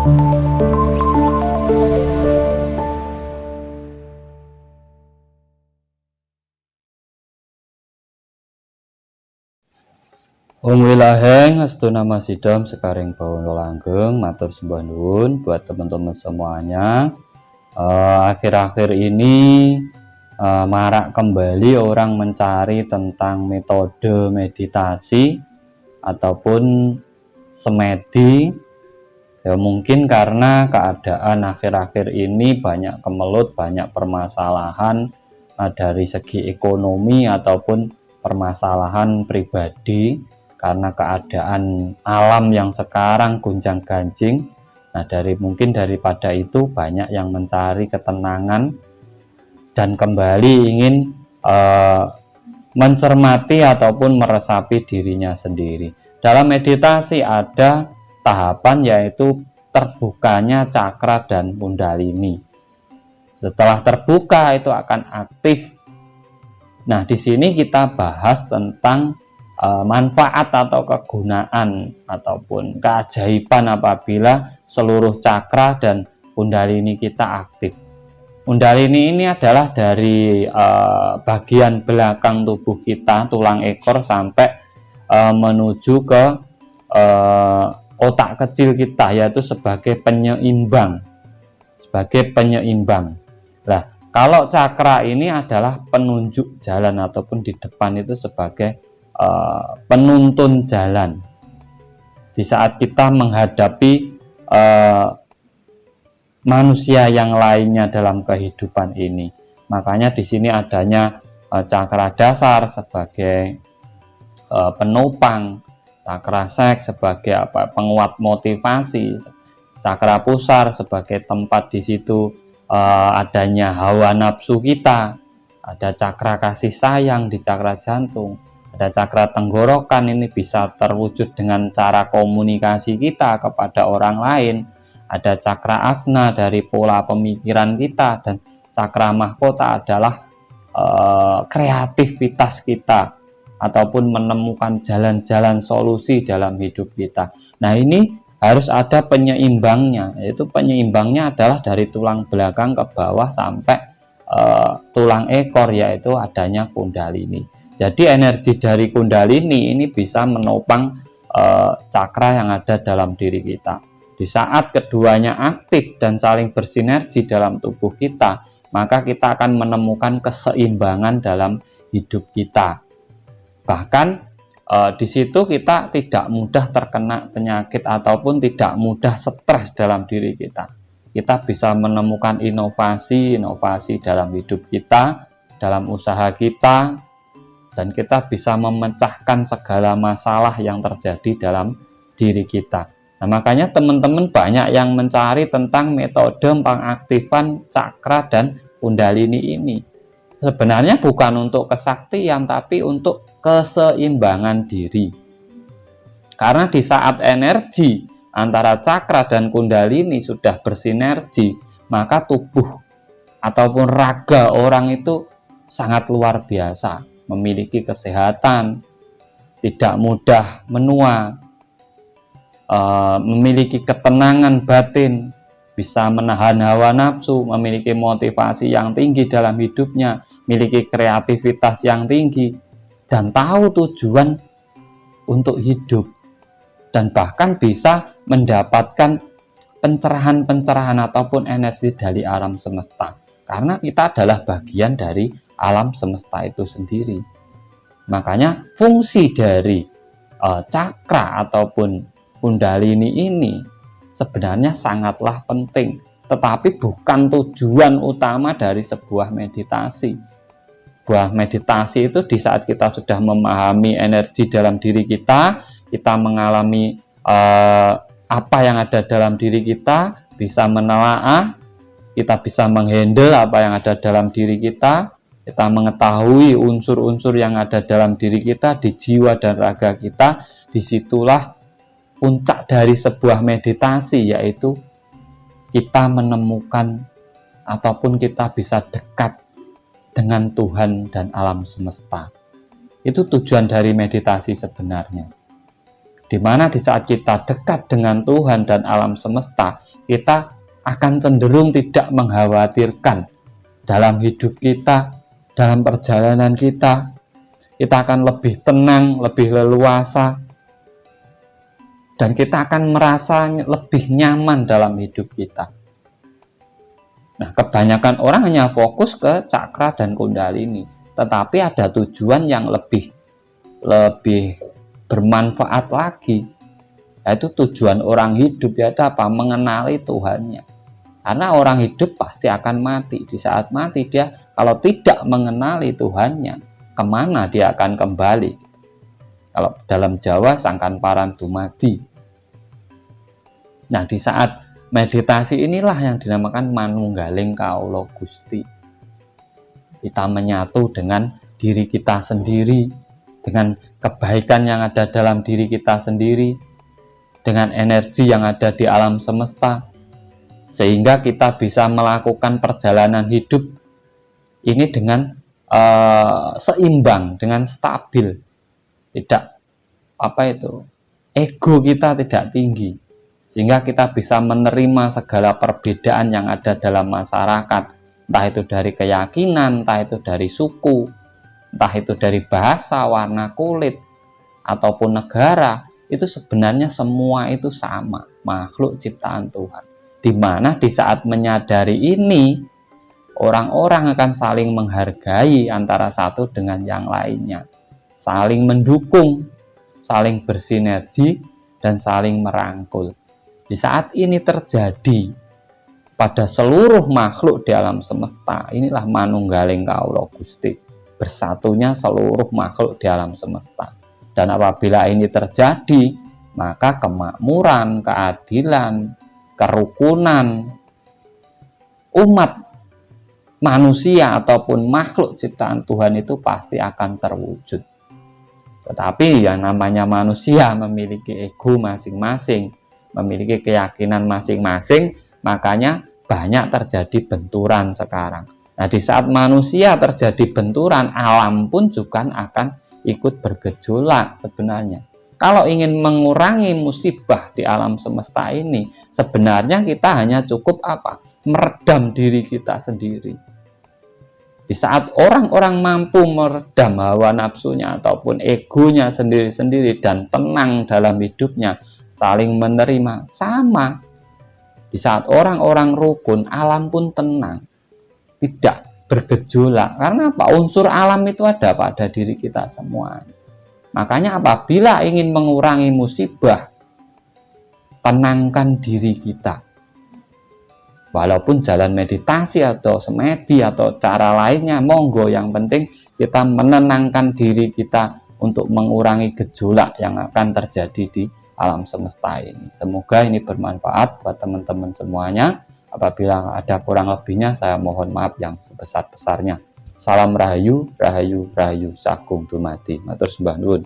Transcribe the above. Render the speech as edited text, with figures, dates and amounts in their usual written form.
Om Wilaheng Astu Nama Sidom Sekaring Bawon Langgeng, matur sembah nuwun buat teman-teman semuanya. Akhir-akhir ini marak kembali orang mencari tentang metode meditasi ataupun semedi. Ya mungkin karena keadaan akhir-akhir ini banyak kemelut, banyak permasalahan dari segi ekonomi ataupun permasalahan pribadi. Karena keadaan alam yang sekarang gonjang-ganjing, nah mungkin daripada itu banyak yang mencari ketenangan dan kembali ingin mencermati ataupun meresapi dirinya sendiri. Dalam meditasi ada tahapan yaitu terbukanya cakra dan kundalini. Setelah terbuka itu akan aktif. Nah, di sini kita bahas tentang manfaat atau kegunaan ataupun keajaiban apabila seluruh cakra dan kundalini kita aktif. Kundalini ini adalah dari bagian belakang tubuh kita, tulang ekor sampai menuju ke otak kecil kita, yaitu sebagai penyeimbang. Nah, kalau cakra ini adalah penunjuk jalan ataupun di depan itu sebagai penuntun jalan di saat kita menghadapi manusia yang lainnya dalam kehidupan ini. Makanya di sini adanya cakra dasar sebagai penopang, cakra seks sebagai penguat motivasi, cakra pusar sebagai tempat di situ adanya hawa nafsu kita, ada cakra kasih sayang di cakra jantung. Ada cakra tenggorokan, ini bisa terwujud dengan cara komunikasi kita kepada orang lain. Ada cakra asna dari pola pemikiran kita, dan cakra mahkota adalah kreativitas kita ataupun menemukan jalan-jalan solusi dalam hidup kita. Nah, ini harus ada penyeimbangnya, yaitu penyeimbangnya adalah dari tulang belakang ke bawah sampai tulang ekor, yaitu adanya kundalini. Jadi energi dari kundalini ini bisa menopang cakra yang ada dalam diri kita. Di saat keduanya aktif dan saling bersinergi dalam tubuh kita, maka kita akan menemukan keseimbangan dalam hidup kita. Bahkan di situ kita tidak mudah terkena penyakit ataupun tidak mudah stres dalam diri kita. Kita bisa menemukan inovasi dalam hidup kita, dalam usaha kita, dan kita bisa memecahkan segala masalah yang terjadi dalam diri kita. Nah, makanya teman-teman banyak yang mencari tentang metode pengaktifan cakra dan kundalini ini. Sebenarnya bukan untuk kesaktian, tapi untuk keseimbangan diri. Karena di saat energi antara cakra dan kundalini sudah bersinergi, maka tubuh ataupun raga orang itu sangat luar biasa. Memiliki kesehatan, tidak mudah menua, memiliki ketenangan batin, bisa menahan hawa nafsu, memiliki motivasi yang tinggi dalam hidupnya, memiliki kreativitas yang tinggi, dan tahu tujuan untuk hidup, dan bahkan bisa mendapatkan pencerahan-pencerahan ataupun energi dari alam semesta, karena kita adalah bagian dari alam semesta itu sendiri. Makanya fungsi dari cakra ataupun kundalini ini sebenarnya sangatlah penting, tetapi bukan tujuan utama dari sebuah meditasi. Sebuah meditasi itu di saat kita sudah memahami energi dalam diri kita, kita mengalami apa yang ada dalam diri kita, bisa menelaah, kita bisa menghandle apa yang ada dalam diri kita mengetahui unsur-unsur yang ada dalam diri kita, di jiwa dan raga kita. Disitulah puncak dari sebuah meditasi, yaitu kita menemukan ataupun kita bisa dekat dengan Tuhan dan alam semesta. Itu tujuan dari meditasi sebenarnya. Dimana di saat kita dekat dengan Tuhan dan alam semesta, kita akan cenderung tidak mengkhawatirkan dalam hidup kita, dalam perjalanan kita. Kita akan lebih tenang, lebih leluasa, dan kita akan merasa lebih nyaman dalam hidup kita. Nah, kebanyakan orang hanya fokus ke cakra dan kundalini, tetapi ada tujuan yang lebih bermanfaat lagi, yaitu tujuan orang hidup, yaitu apa? Mengenali Tuhannya. Karena orang hidup pasti akan mati. Di saat mati dia kalau tidak mengenali Tuhannya, kemana dia akan kembali? Kalau dalam Jawa sangkan paran dumadi. Nah, di saat meditasi inilah yang dinamakan manunggaling kawula Gusti. Kita menyatu dengan diri kita sendiri, dengan kebaikan yang ada dalam diri kita sendiri, dengan energi yang ada di alam semesta, sehingga kita bisa melakukan perjalanan hidup ini dengan seimbang, dengan stabil. Tidak ego kita tidak tinggi, sehingga kita bisa menerima segala perbedaan yang ada dalam masyarakat, entah itu dari keyakinan, entah itu dari suku, entah itu dari bahasa, warna kulit, ataupun negara. Itu sebenarnya semua itu sama, makhluk ciptaan Tuhan. Dimana di saat menyadari ini, orang-orang akan saling menghargai antara satu dengan yang lainnya, saling mendukung, saling bersinergi, dan saling merangkul. Di saat ini terjadi pada seluruh makhluk di alam semesta, inilah manunggaling kawula Gusti, bersatunya seluruh makhluk di alam semesta. Dan apabila ini terjadi, maka kemakmuran, keadilan, kerukunan umat manusia ataupun makhluk ciptaan Tuhan itu pasti akan terwujud. Tetapi yang namanya manusia memiliki ego masing-masing, memiliki keyakinan masing-masing, makanya banyak terjadi benturan sekarang. Nah, di saat manusia terjadi benturan, alam pun juga akan ikut bergejolak sebenarnya. Kalau ingin mengurangi musibah di alam semesta ini, sebenarnya kita hanya cukup meredam diri kita sendiri. Di saat orang-orang mampu meredam hawa nafsunya ataupun egonya sendiri-sendiri dan tenang dalam hidupnya, saling menerima, sama. Di saat orang-orang rukun, alam pun tenang, tidak bergejolak. Karena apa? Unsur alam itu ada pada diri kita semua. Makanya apabila ingin mengurangi musibah, tenangkan diri kita. Walaupun jalan meditasi atau semedi atau cara lainnya, monggo, yang penting kita menenangkan diri kita untuk mengurangi gejolak yang akan terjadi di alam semesta ini. Semoga ini bermanfaat buat teman-teman semuanya. Apabila ada kurang lebihnya, saya mohon maaf yang sebesar-besarnya. Salam Rahayu, Rahayu, Rahayu Sagung Dumadi. Matur sembah nuwun.